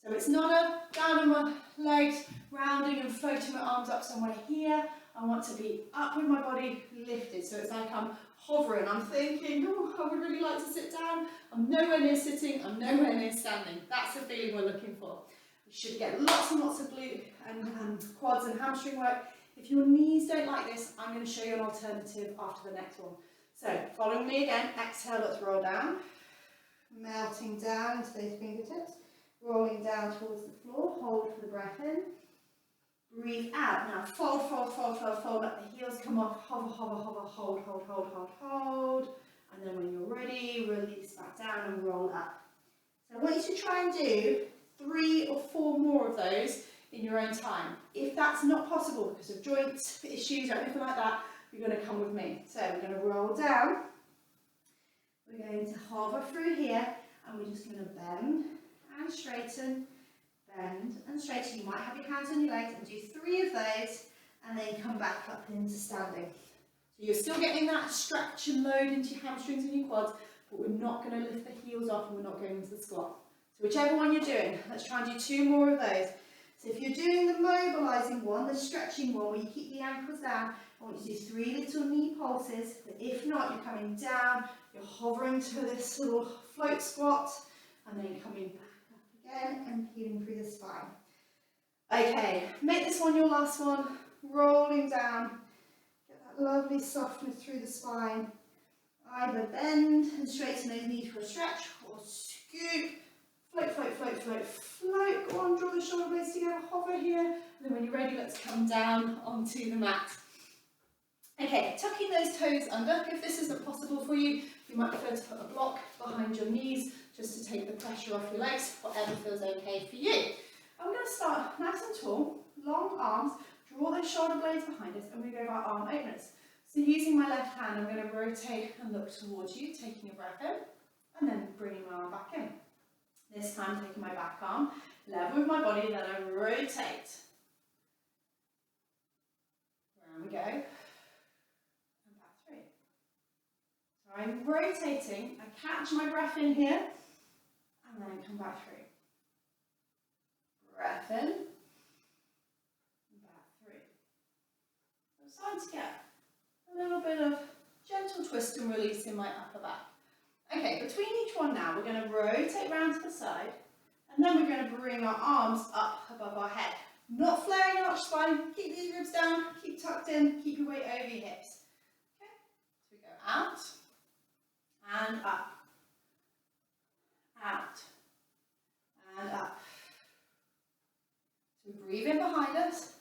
Speaker 1: So it's not a down on my legs, rounding and floating my arms up somewhere here. I want to be up with my body lifted. So it's like I'm hovering. I'm thinking, oh, I would really like to sit down. I'm nowhere near sitting. I'm nowhere near standing. That's the feeling we're looking for. You should get lots and lots of glute and quads and hamstring work. If your knees don't like this, I'm going to show you an alternative after the next one. So, following me again, exhale, let's roll down. Melting down into those fingertips. Rolling down towards the floor, hold for the breath in. Breathe out. Now fold, fold, fold, fold, fold. Let the heels come off. Hover, hover, hover, hold, hold, hold, hold, hold. And then when you're ready, release back down and roll up. So I want you to try and do 3 or 4 more of those in your own time. If that's not possible because of joints issues or anything like that, you're going to come with me. So we're going to roll down. We're going to hover through here and we're just going to bend and straighten, bend and straighten. You might have your hands on your legs and do 3 of those and then come back up into standing. So you're still getting that stretch and load into your hamstrings and your quads, but we're not going to lift the heels off and we're not going into the squat. So whichever one you're doing, let's try and do 2 more of those. So if you're doing the mobilising one, the stretching one, where you keep the ankles down, I want you to do 3 little knee pulses. But if not, you're coming down, you're hovering to this little float squat, and then coming back up again and peeling through the spine. Okay, make this one your last one. Rolling down, get that lovely softness through the spine. Either bend and straighten those knees for a stretch, or scoop. Float, float, float, float, float. Go on, draw the shoulder blades together, hover here. And then when you're ready, let's come down onto the mat. Okay, tucking those toes under. If this isn't possible for you, you might prefer to put a block behind your knees just to take the pressure off your legs, whatever feels okay for you. I'm going to start nice and tall, long arms, draw those shoulder blades behind us, and we go with our arm openers. So using my left hand, I'm going to rotate and look towards you, taking a breath in, and then bringing my arm back in. This time taking my back arm, level with my body, then I rotate. Round we go, and back through. So I'm rotating, I catch my breath in here, and then I come back through. Breath in, and back through. So I'm starting to get a little bit of gentle twist and release in my upper back. Okay, between each one now, we're going to rotate round to the side, and then we're going to bring our arms up above our head. Not flaring arch spine, keep these ribs down, keep tucked in, keep your weight over your hips. Okay, so we go out, and up, out, and up. So breathe in behind us.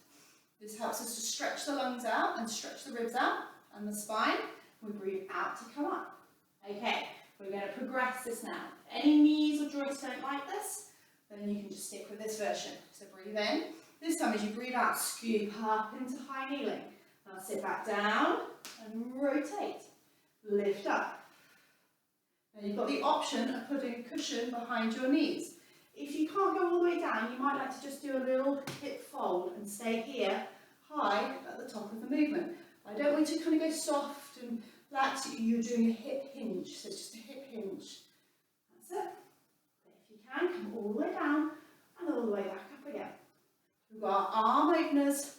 Speaker 1: This helps us to stretch the lungs out and stretch the ribs out and the spine. We breathe out to come up. Okay, we're going to progress this now. If any knees or joints don't like this, then you can just stick with this version. So breathe in. This time as you breathe out, scoop up into high kneeling. Now sit back down and rotate. Lift up. Now you've got the option of putting a cushion behind your knees. If you can't go all the way down, you might like to just do a little hip fold and stay here, high at the top of the movement. I don't want you to kind of go soft and lax. You're doing a hip hinge, so it's just a hip hinge. That's it. But if you can, come all the way down and all the way back up again. We've got our arm openers,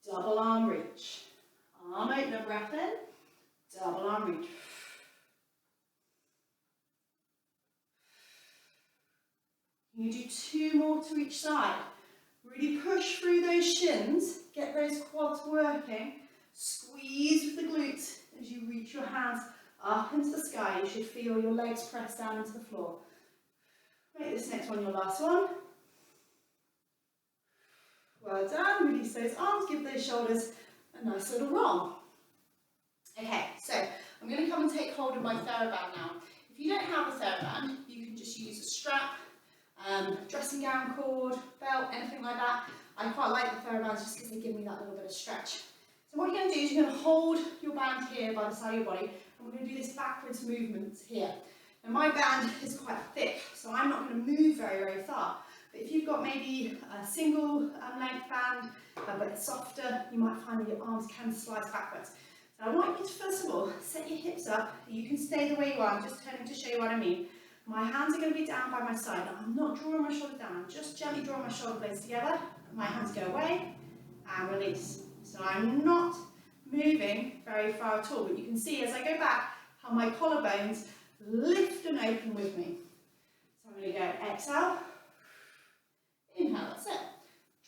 Speaker 1: double arm reach. Arm opener, breath in, double arm reach. You do 2 more to each side. Really push through those shins, get those quads working. Squeeze with the glutes as you reach your hands up into the sky. You should feel your legs press down into the floor. Make this next one your last one. Well done. Release those arms, give those shoulders a nice little roll. Okay, so I'm going to come and take hold of my TheraBand now. If you don't have a TheraBand, you can just use a strap, dressing gown cord, belt, anything like that. I quite like the TheraBands just because they give me that little bit of stretch. So what you're going to do is you're going to hold your band here by the side of your body, and we're going to do this backwards movement here. Now my band is quite thick, so I'm not going to move very, very far. But if you've got maybe a single length band, but it's softer, you might find that your arms can slide backwards. So I want you to first of all set your hips up. You can stay the way you are. I'm just turning to show you what I mean. My hands are going to be down by my side. I'm not drawing my shoulders down. I'm just gently drawing my shoulder blades together. My hands go away and release. So I'm not moving very far at all. But you can see as I go back how my collarbones lift and open with me. So I'm going to go exhale, inhale, that's it.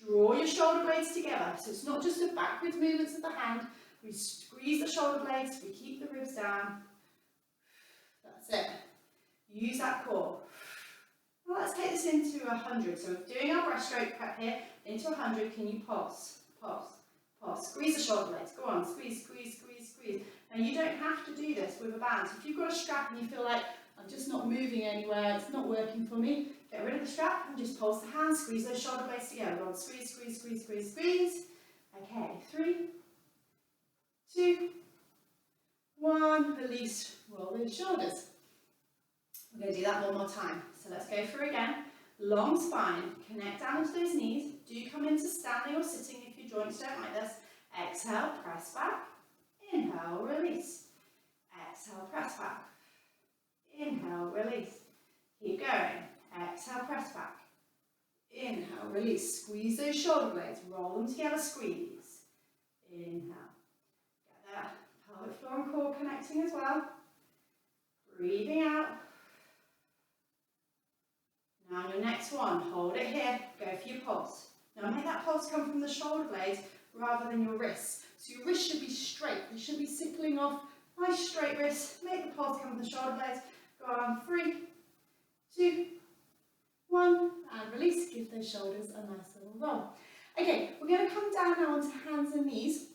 Speaker 1: Draw your shoulder blades together. So it's not just a backwards movements of the hand. We squeeze the shoulder blades, we keep the ribs down. That's it. Use that core. Well, let's take this into 100. So we're doing our breaststroke prep here. Into 100, can you pulse, pulse, pulse. Squeeze the shoulder blades. Go on, squeeze, squeeze, squeeze, squeeze. Now you don't have to do this with a band. So if you've got a strap and you feel like, I'm just not moving anywhere, it's not working for me, get rid of the strap and just pulse the hands, squeeze those shoulder blades together. Go on, squeeze, squeeze, squeeze, squeeze, squeeze. Okay, 3, 2, 1, release, roll those shoulders. We're going to do that one more time. So let's go through again. Long spine, connect down into those knees. Do come into standing or sitting if your joints don't like this. Exhale, press back. Inhale, release. Exhale, press back. Inhale, release. Keep going. Exhale, press back. Inhale, release. Squeeze those shoulder blades. Roll them together, squeeze. Inhale. Get that pelvic floor and core connecting as well. Breathing out. Now on your next one, hold it here, go for your pulse. Now make that pulse come from the shoulder blades rather than your wrists. So your wrists should be straight, they should be sickling off, nice straight wrists. Make the pulse come from the shoulder blades. Go on, 3, 2, 1, and release. Give those shoulders a nice little roll. Okay, we're going to come down now onto hands and knees.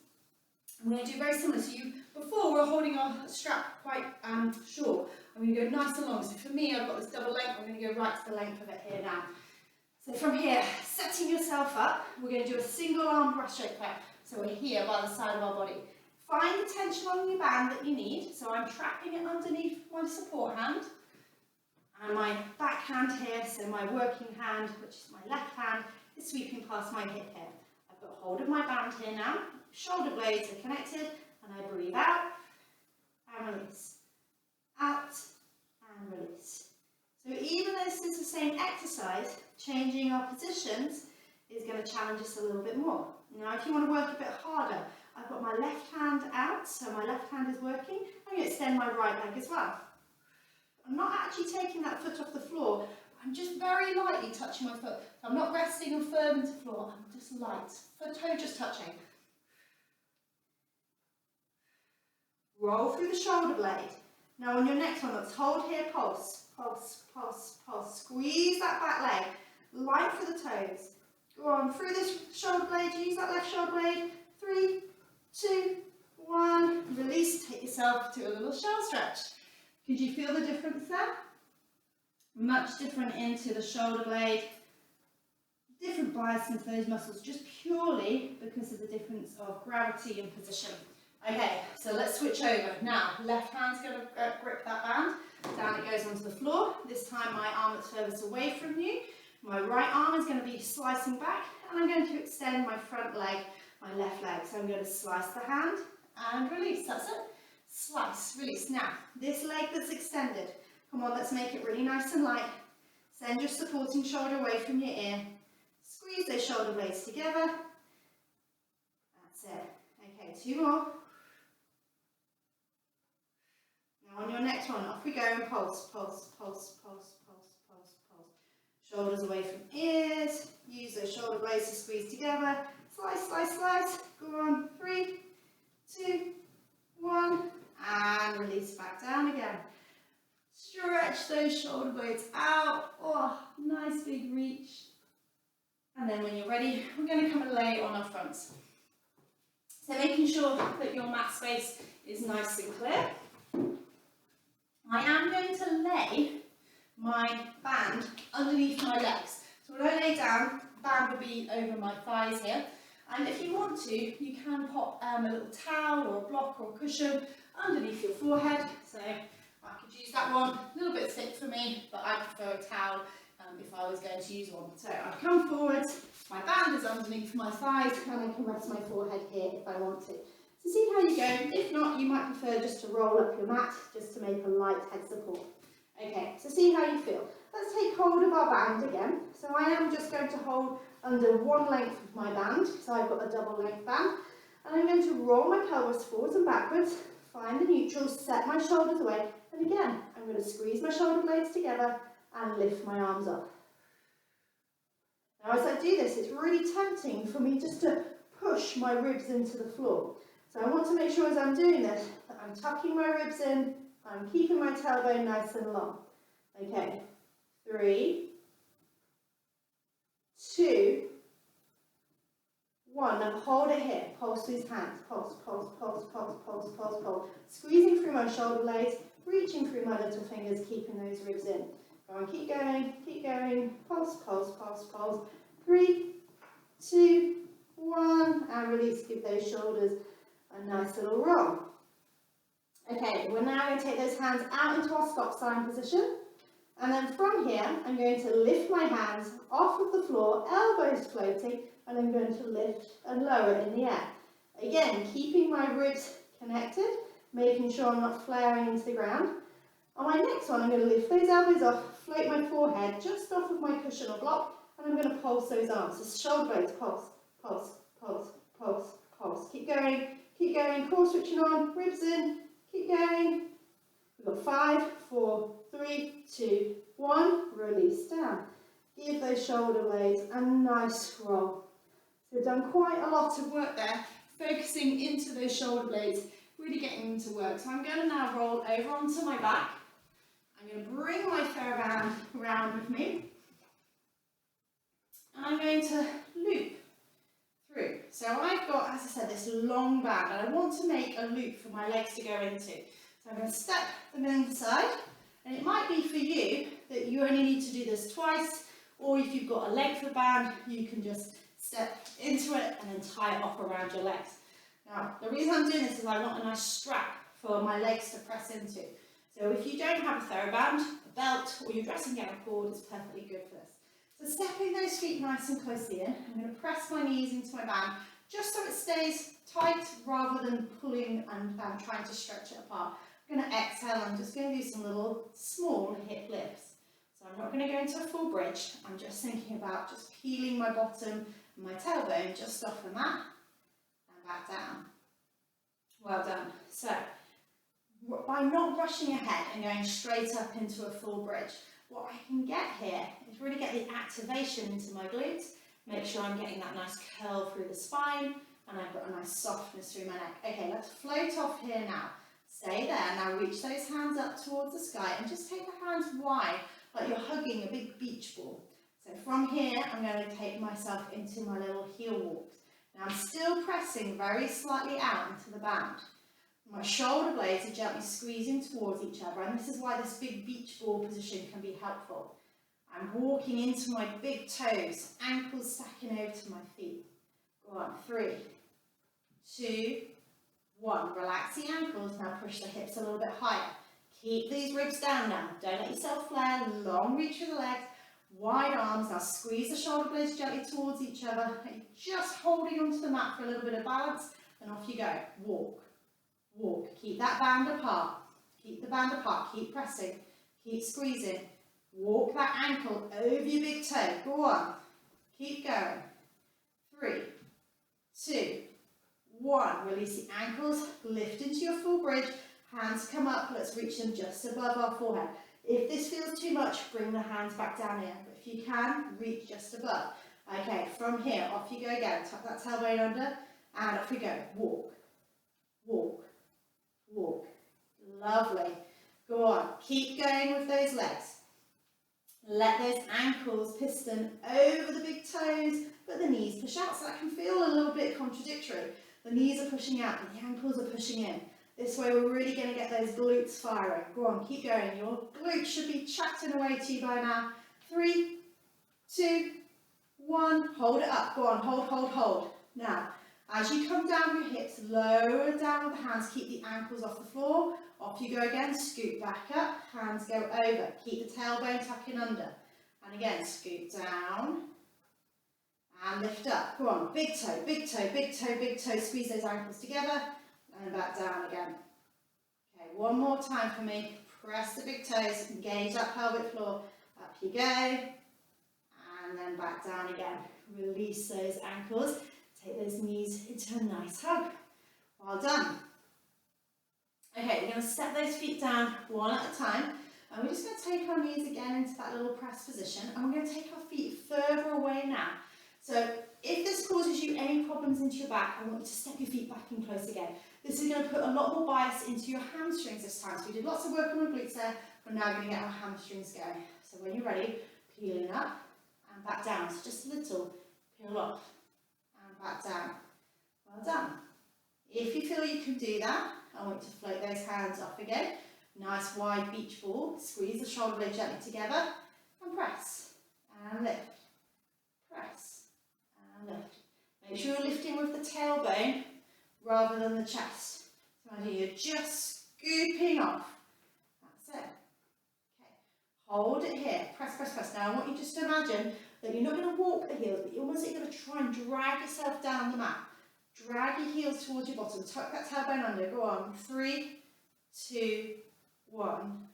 Speaker 1: I'm going to do very similar. So before we were holding our strap quite short. I'm going to go nice and long. So for me, I've got this double length. I'm going to go right to the length of it here now. So from here, setting yourself up, we're going to do a single arm breaststroke prep. So we're here by the side of our body. Find the tension on your band that you need. So I'm trapping it underneath my support hand. And my back hand here, so my working hand, which is my left hand, is sweeping past my hip here. I've got hold of my band here now. Shoulder blades are connected, and I breathe out and release. Out and release. So even though this is the same exercise, changing our positions is going to challenge us a little bit more. Now if you want to work a bit harder, I've got my left hand out, so my left hand is working. I'm going to extend my right leg as well. I'm not actually taking that foot off the floor, I'm just very lightly touching my foot. I'm not resting or firm into the floor, I'm just light, foot toe just touching. Roll through the shoulder blade. Now on your next one, let's hold here, pulse, pulse, pulse, pulse. Squeeze that back leg, light for the toes. Go on through this shoulder blade, use that left shoulder blade. 3, 2, 1, release, take yourself to a little shell stretch. Could you feel the difference there? Much different into the shoulder blade. Different bias into those muscles, just purely because of the difference of gravity and position. Okay, so let's switch over. Now, left hand's going to grip that band. Down it goes onto the floor. This time my arm is furthest away from you. My right arm is going to be slicing back, and I'm going to extend my front leg, my left leg. So I'm going to slice the hand and release. That's it. Slice, release. Now, this leg that's extended, come on, let's make it really nice and light. Send your supporting shoulder away from your ear. Squeeze those shoulder blades together. That's it. Okay, 2 more. Now on your next one, off we go and pulse, pulse, pulse, pulse, pulse, pulse, pulse. Shoulders away from ears. Use those shoulder blades to squeeze together. Slice, slice, slice. Go on. 3, 2, 1. And release back down again. Stretch those shoulder blades out. Oh, nice big reach. And then when you're ready, we're going to come and lay on our fronts. So making sure that your mat space is nice and clear. I am going to lay my band underneath my legs. So when I lay down, the band will be over my thighs here. And if you want to, you can pop a little towel or a block or a cushion underneath your forehead. So I could use that one, a little bit thick for me, but I prefer a towel if I was going to use one. So I'd come forwards, my band is underneath my thighs, and I can rest my forehead here if I want to. So see how you go. If not, you might prefer just to roll up your mat, just to make a light head support. Okay, so see how you feel. Let's take hold of our band again. So I am just going to hold under one length of my band, so I've got a double length band. And I'm going to roll my pelvis forwards and backwards, find the neutral, set my shoulders away, and again, I'm going to squeeze my shoulder blades together and lift my arms up. Now as I do this, it's really tempting for me just to push my ribs into the floor. So I want to make sure as I'm doing this, that I'm tucking my ribs in, I'm keeping my tailbone nice and long. Okay, 3, 2, 1. Now hold it here, pulse these hands, pulse, pulse, pulse, pulse, pulse, pulse, pulse. Squeezing through my shoulder blades, reaching through my little fingers, keeping those ribs in. Go on, keep going, pulse, pulse, pulse, pulse. 3, 2, 1, and release, give those shoulders a nice little roll. Okay, we're now going to take those hands out into our stop sign position. And then from here, I'm going to lift my hands off of the floor, elbows floating, and I'm going to lift and lower in the air. Again, keeping my ribs connected, making sure I'm not flaring into the ground. On my next one, I'm going to lift those elbows off, float my forehead just off of my cushion or block, and I'm going to pulse those arms. So shoulder blades, pulse, pulse, pulse, pulse, pulse. Keep going, core switching on, ribs in, keep going. We've got 5, 4, 3, 2, 1, release down. Give those shoulder blades a nice roll. So we've done quite a lot of work there, focusing into those shoulder blades, really getting them to work. So I'm going to now roll over onto my back. I'm going to bring my TheraBand around with me. And I'm going to loop through. So I've got, as I said, this long band, and I want to make a loop for my legs to go into. So I'm going to step them inside, and it might be for you that you only need to do this twice, or if you've got a length of band, you can just step into it and then tie it off around your legs. Now, the reason I'm doing this is I want a nice strap for my legs to press into. So if you don't have a TheraBand, a belt, or your dressing gown cord is perfectly good for this. So stepping those feet nice and closely in, I'm going to press my knees into my band, just so it stays tight rather than pulling and trying to stretch it apart. I'm going to exhale, I'm just going to do some little small hip lifts. So I'm not going to go into a full bridge, I'm just thinking about just peeling my bottom and my tailbone just off the mat and back down. Well done. So by not rushing ahead and going straight up into a full bridge, what I can get here is really get the activation into my glutes, make sure I'm getting that nice curl through the spine, and I've got a nice softness through my neck. Okay, let's float off here now. Stay there. Now reach those hands up towards the sky and just take the hands wide, like you're hugging a big beach ball. So from here, I'm going to take myself into my little heel walks. Now I'm still pressing very slightly out into the band. My shoulder blades are gently squeezing towards each other, and this is why this big beach ball position can be helpful. I'm walking into my big toes, ankles stacking over to my feet. Go on, 3, 2, 1. Relax the ankles, now push the hips a little bit higher. Keep these ribs down now, don't let yourself flare, long reach through the legs, wide arms, now squeeze the shoulder blades gently towards each other, just holding onto the mat for a little bit of balance, and off you go. Walk. Walk, keep that band apart, keep the band apart, keep pressing, keep squeezing, walk that ankle over your big toe, go on, keep going, 3, 2, 1, release the ankles, lift into your full bridge, hands come up, let's reach them just above our forehead. If this feels too much, bring the hands back down here, but if you can, reach just above. Okay, from here, off you go again, tuck that tailbone under, and off we go, walk, walk. Walk. Lovely. Go on. Keep going with those legs. Let those ankles piston over the big toes, but the knees push out. So that can feel a little bit contradictory. The knees are pushing out, but the ankles are pushing in. This way we're really going to get those glutes firing. Go on, keep going. Your glutes should be chatting away to you by now. 3, 2, 1. Hold it up. Go on, hold, hold, hold. Now, as you come down your hips, lower down with the hands, keep the ankles off the floor. Off you go again, scoot back up, hands go over. Keep the tailbone tucking under. And again, scoot down and lift up. Go on, big toe, big toe, big toe, big toe. Squeeze those ankles together and back down again. Okay, one more time for me. Press the big toes, engage that pelvic floor. Up you go. And then back down again. Release those ankles. Take those knees into a nice hug. Well done. Okay, we're going to step those feet down one at a time. And we're just going to take our knees again into that little press position. And we're going to take our feet further away now. So if this causes you any problems into your back, I want you to step your feet back in close again. This is going to put a lot more bias into your hamstrings this time. So we did lots of work on the glutes there. We're now going to get our hamstrings going. So when you're ready, peeling up and back down. So just a little peel off. Back down. Well done. If you feel you can do that, I want you to float those hands off again. Nice wide beach ball. Squeeze the shoulder blade gently together and press and lift. Press and lift. Make sure you're lifting with the tailbone rather than the chest. So you're just scooping off. That's it. Okay. Hold it here. Press, press, press. Now I want you just to imagine that you're not going to walk the heels, but you're almost going to try and drag yourself down the mat. Drag your heels towards your bottom. Tuck that tailbone under. Go on. 3, 2, 1.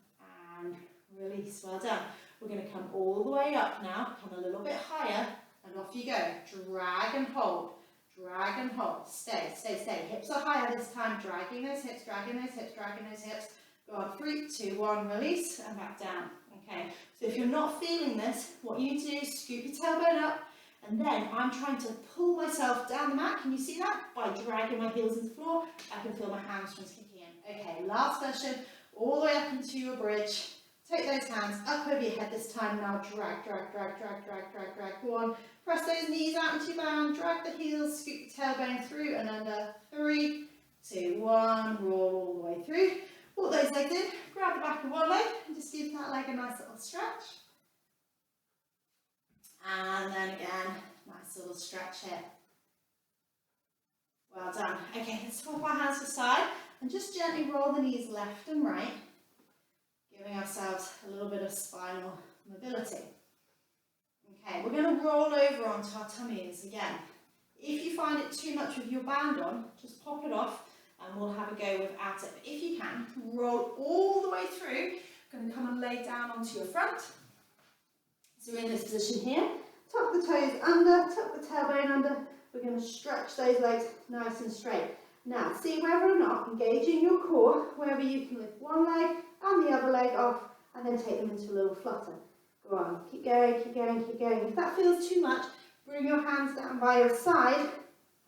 Speaker 1: And release. Well done. We're going to come all the way up now. Come a little bit higher. And off you go. Drag and hold. Drag and hold. Stay, stay, stay. Hips are higher this time. Dragging those hips, dragging those hips, dragging those hips. Go on. 3, 2, 1. Release. And back down. Okay, so if you're not feeling this, what you need to do is scoop your tailbone up, and then I'm trying to pull myself down the mat. Can you see that? By dragging my heels into the floor, I can feel my hamstrings kicking in. Okay, last version, all the way up into your bridge. Take those hands up over your head this time. Now drag, drag, drag, drag, drag, drag, drag. Go on. Press those knees out into your band. Drag the heels, scoop the tailbone through and under. 3, 2, 1. Roll all the way through. Walk those legs in. Grab the back of one leg and just give that leg a nice little stretch. And then again, nice little stretch here. Well done. Okay, let's swap our hands to the side and just gently roll the knees left and right, giving ourselves a little bit of spinal mobility. Okay, we're going to roll over onto our tummies again. If you find it too much with your band on, just pop it off and we'll have a go without it. But if you can, roll all the way through. Going to come and lay down onto your front. So we're in this position here. Tuck the toes under, tuck the tailbone under. We're going to stretch those legs nice and straight. Now, see whether or not, engaging your core, wherever you can lift one leg and the other leg off, and then take them into a little flutter. Go on, keep going, keep going, keep going. If that feels too much, bring your hands down by your side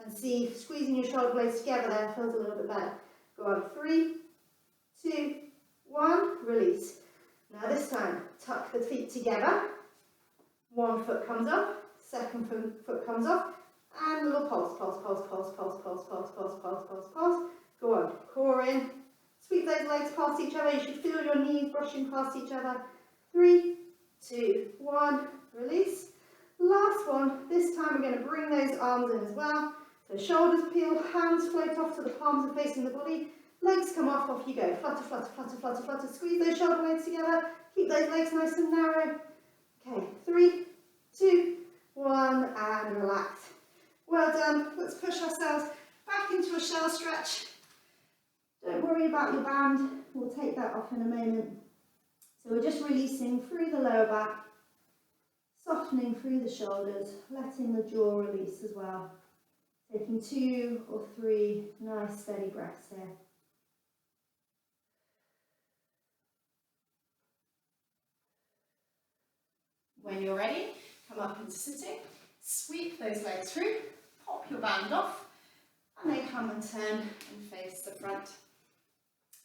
Speaker 1: and see if squeezing your shoulder blades together there feels a little bit better. Go on, 3, 2, 1, release. Now this time, tuck the feet together. One foot comes up, second foot comes off, and a little pulse, pulse, pulse, pulse, pulse, pulse, pulse, pulse, pulse, pulse, pulse. Go on, core in. Sweep those legs past each other. You should feel your knees brushing past each other. 3, 2, 1, release. Last one. This time we're going to bring those arms in as well. So shoulders peel, hands float off so the palms are facing the body. Legs come off you go. Flutter, flutter, flutter, flutter, flutter. Squeeze those shoulder blades together. Keep those legs nice and narrow. Okay, 3, 2, 1, and relax. Well done. Let's push ourselves back into a shell stretch. Don't worry about your band. We'll take that off in a moment. So we're just releasing through the lower back, softening through the shoulders, letting the jaw release as well. Taking 2 or 3 nice steady breaths here. When you're ready, come up into sitting, sweep those legs through, pop your band off, and then come and turn and face the front.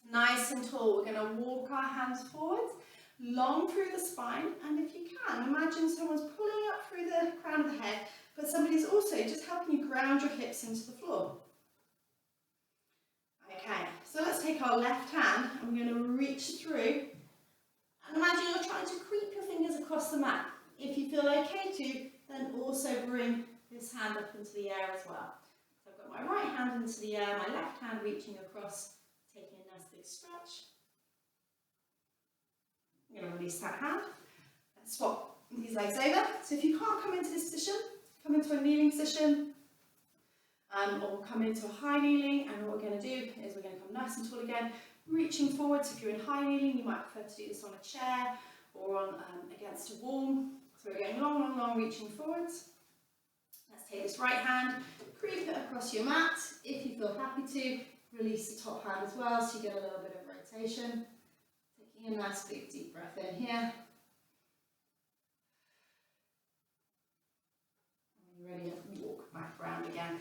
Speaker 1: Nice and tall, we're going to walk our hands forwards, long through the spine, and if you can, imagine someone's pulling up through the crown of the head, but somebody's also just helping you ground your hips into the floor. Okay, so let's take our left hand, and we're going to reach through, and imagine you're trying to creep your fingers across the mat. If you feel okay to, then also bring this hand up into the air as well. So I've got my right hand into the air, my left hand reaching across, taking a nice big stretch. I'm going to release that hand. Let's swap these legs over. So if you can't come into this position, come into a kneeling position, or come into a high kneeling, and what we're going to do is we're going to come nice and tall again, reaching forward. So if you're in high kneeling, you might prefer to do this on a chair or on against a wall. So we're going long, long, long, reaching forwards. Let's take this right hand, creep it across your mat. If you feel happy to, release the top hand as well, so you get a little bit of rotation. Taking a nice big deep breath in here. And you're ready to walk back around again.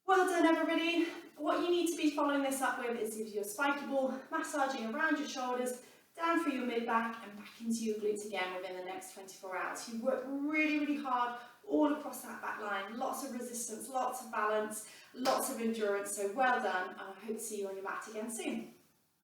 Speaker 1: Well done, everybody. What you need to be following this up with is your spiky ball, massaging around your shoulders, down through your mid-back and back into your glutes again within the next 24 hours. You've worked really, really hard all across that back line. Lots of resistance, lots of balance, lots of endurance. So well done, and I hope to see you on your mat again soon.